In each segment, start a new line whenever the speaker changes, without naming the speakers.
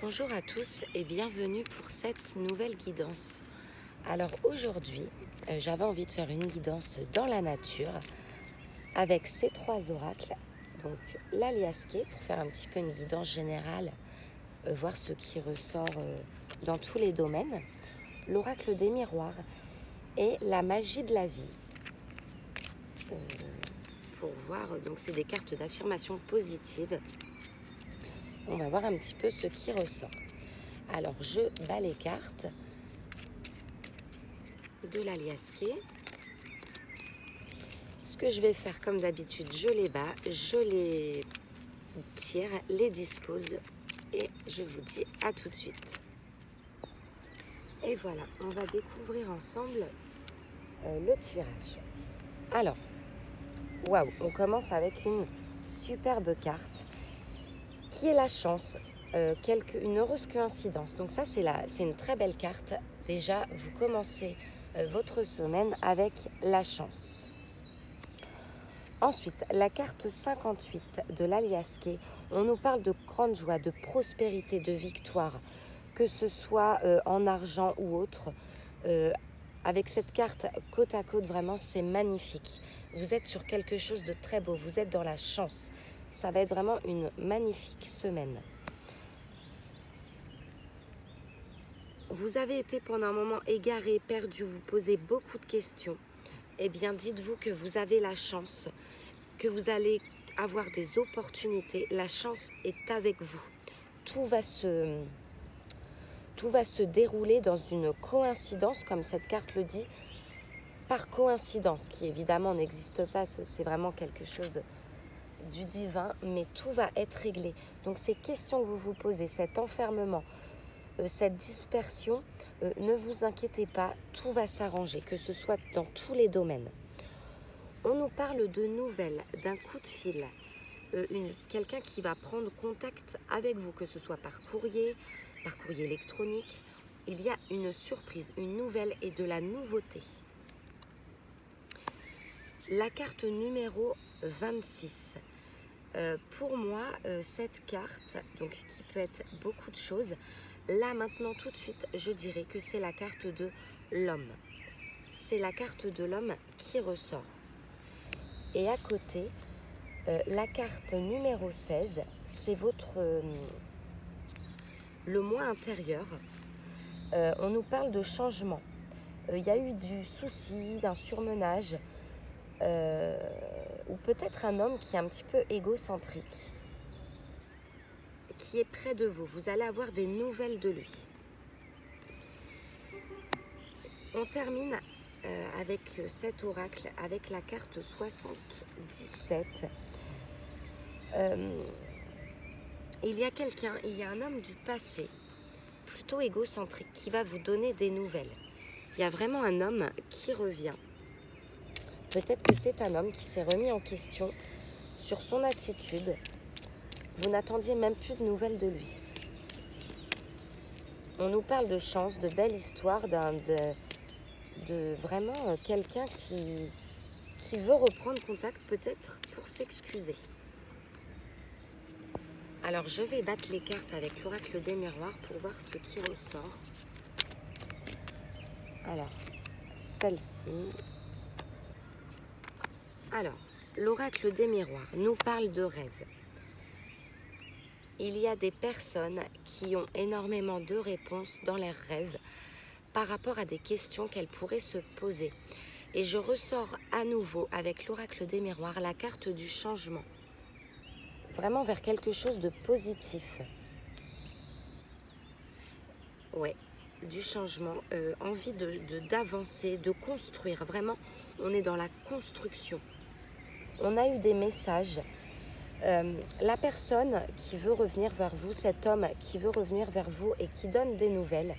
Bonjour à tous et bienvenue pour cette nouvelle guidance. Alors aujourd'hui, j'avais envie de faire une guidance dans la nature avec ces trois oracles. Donc l'aliasqué pour faire un petit peu une guidance générale, voir ce qui ressort dans tous les domaines, l'oracle des miroirs et la magie de la vie. Pour voir, donc c'est des cartes d'affirmation positive. On va voir un petit peu ce qui ressort. Alors je bats les cartes de l'aliasqué. Ce que je vais faire comme d'habitude, je les bats, je les tire, les dispose et je vous dis à tout de suite. Et voilà, on va découvrir ensemble le tirage. Alors, waouh, on commence avec une superbe carte qui est la chance, une heureuse coïncidence. Donc ça, c'est une très belle carte. Déjà, vous commencez votre semaine avec la chance. Ensuite, la carte 58 de l'aliasqué, on nous parle de grande joie, de prospérité, de victoire, que ce soit en argent ou autre. Avec cette carte côte à côte, vraiment, c'est magnifique. Vous êtes sur quelque chose de très beau, vous êtes dans la chance. Ça va être vraiment une magnifique semaine. Vous avez été pendant un moment égaré, perdu, vous posez beaucoup de questions. Eh bien, dites-vous que vous avez la chance, que vous allez avoir des opportunités. La chance est avec vous. Tout va se dérouler dans une coïncidence, comme cette carte le dit, par coïncidence, qui évidemment n'existe pas, c'est vraiment quelque chose du divin, mais tout va être réglé. Donc ces questions que vous vous posez, cet enfermement, cette dispersion, ne vous inquiétez pas, tout va s'arranger, que ce soit dans tous les domaines. On nous parle de nouvelles, d'un coup de fil, quelqu'un qui va prendre contact avec vous, que ce soit par courrier électronique. Il y a une surprise, une nouvelle et de la nouveauté. La carte numéro 26. Pour moi, cette carte, donc qui peut être beaucoup de choses, là maintenant tout de suite, je dirais que c'est la carte de l'homme. C'est la carte de l'homme qui ressort. Et à côté, la carte numéro 16, c'est le moi intérieur. On nous parle de changement. Il y a eu du souci, d'un surmenage, ou peut-être un homme qui est un petit peu égocentrique, qui est près de vous. Vous allez avoir des nouvelles de lui. On termine avec cet oracle, avec la carte 77. Il y a un homme du passé, plutôt égocentrique, qui va vous donner des nouvelles. Il y a vraiment un homme qui revient. Peut-être que c'est un homme qui s'est remis en question sur son attitude. Vous n'attendiez même plus de nouvelles de lui. On nous parle de chance, de belle histoire, de vraiment quelqu'un qui veut reprendre contact peut-être pour s'excuser. Alors je vais battre les cartes avec l'oracle des miroirs pour voir ce qui ressort. Alors, celle-ci. Alors, l'oracle des miroirs nous parle de rêves. Il y a des personnes qui ont énormément de réponses dans leurs rêves par rapport à des questions qu'elles pourraient se poser. Et je ressors à nouveau avec l'oracle des miroirs la carte du changement. Vraiment vers quelque chose de positif. Ouais, du changement, envie d'avancer, de construire. Vraiment, on est dans la construction. On a eu des messages. La personne qui veut revenir vers vous, cet homme qui veut revenir vers vous et qui donne des nouvelles,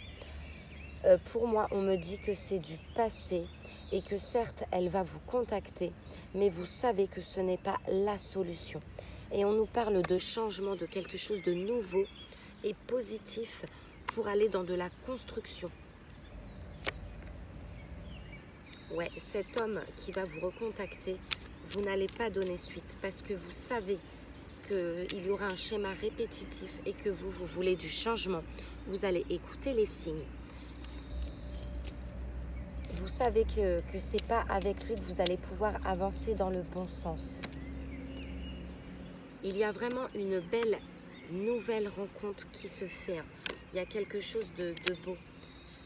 pour moi, on me dit que c'est du passé et que certes, elle va vous contacter, mais vous savez que ce n'est pas la solution. Et on nous parle de changement, de quelque chose de nouveau et positif pour aller dans de la construction. Ouais, cet homme qui va vous recontacter, vous n'allez pas donner suite parce que vous savez qu'il y aura un schéma répétitif et que vous voulez du changement, vous allez écouter les signes. Vous savez que ce n'est pas avec lui que vous allez pouvoir avancer dans le bon sens. Il y a vraiment une belle nouvelle rencontre qui se fait. Il y a quelque chose de beau.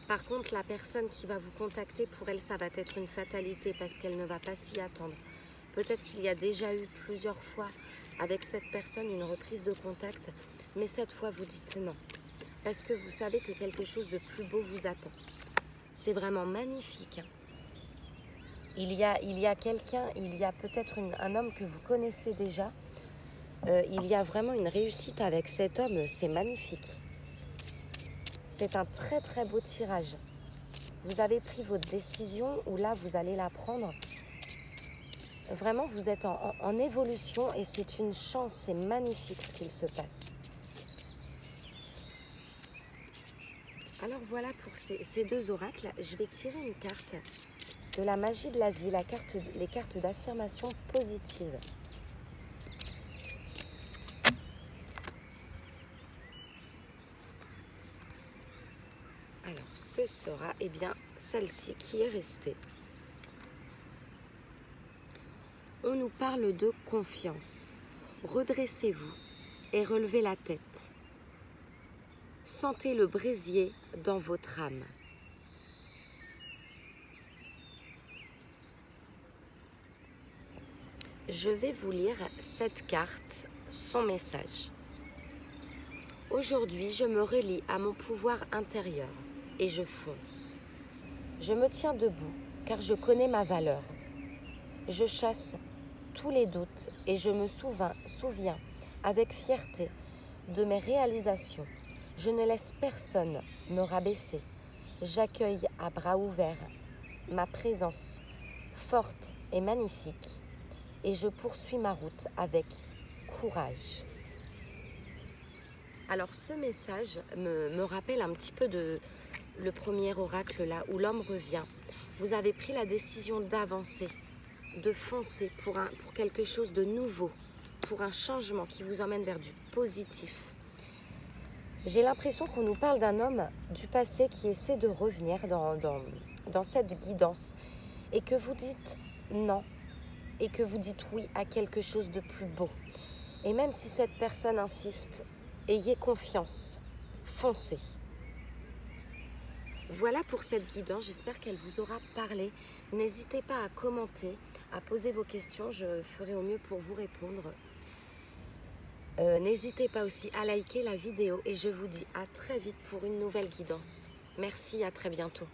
Par contre, la personne qui va vous contacter, pour elle, ça va être une fatalité parce qu'elle ne va pas s'y attendre. Peut-être qu'il y a déjà eu plusieurs fois avec cette personne une reprise de contact, mais cette fois, vous dites non. Parce que vous savez que quelque chose de plus beau vous attend. C'est vraiment magnifique. Il y a quelqu'un, il y a peut-être un homme que vous connaissez déjà. Il y a vraiment une réussite avec cet homme, c'est magnifique. C'est un très très beau tirage. Vous avez pris votre décision ou là vous allez la prendre. Vraiment vous êtes en évolution et c'est une chance, c'est magnifique ce qu'il se passe. Alors voilà pour ces deux oracles, je vais tirer une carte de la magie de la vie, les cartes d'affirmation positive. Alors, ce sera, eh bien, celle-ci qui est restée. On nous parle de confiance. Redressez-vous et relevez la tête. Sentez le brésier dans votre âme. Je vais vous lire cette carte, son message. Aujourd'hui, je me relie à mon pouvoir intérieur et je fonce. Je me tiens debout car je connais ma valeur. Je chasse tous les doutes et je me souviens avec fierté de mes réalisations. Je ne laisse personne me rabaisser. J'accueille à bras ouverts ma présence forte et magnifique et je poursuis ma route avec courage. Alors ce message me rappelle un petit peu de le premier oracle là où l'homme revient. Vous avez pris la décision d'avancer, de foncer pour quelque chose de nouveau, pour un changement qui vous emmène vers du positif. J'ai l'impression qu'on nous parle d'un homme du passé qui essaie de revenir dans cette guidance et que vous dites non et que vous dites oui à quelque chose de plus beau. Et même si cette personne insiste, ayez confiance, foncez. Voilà pour cette guidance, j'espère qu'elle vous aura parlé. N'hésitez pas à commenter, à poser vos questions, je ferai au mieux pour vous répondre. N'hésitez pas aussi à liker la vidéo et je vous dis à très vite pour une nouvelle guidance. Merci, à très bientôt.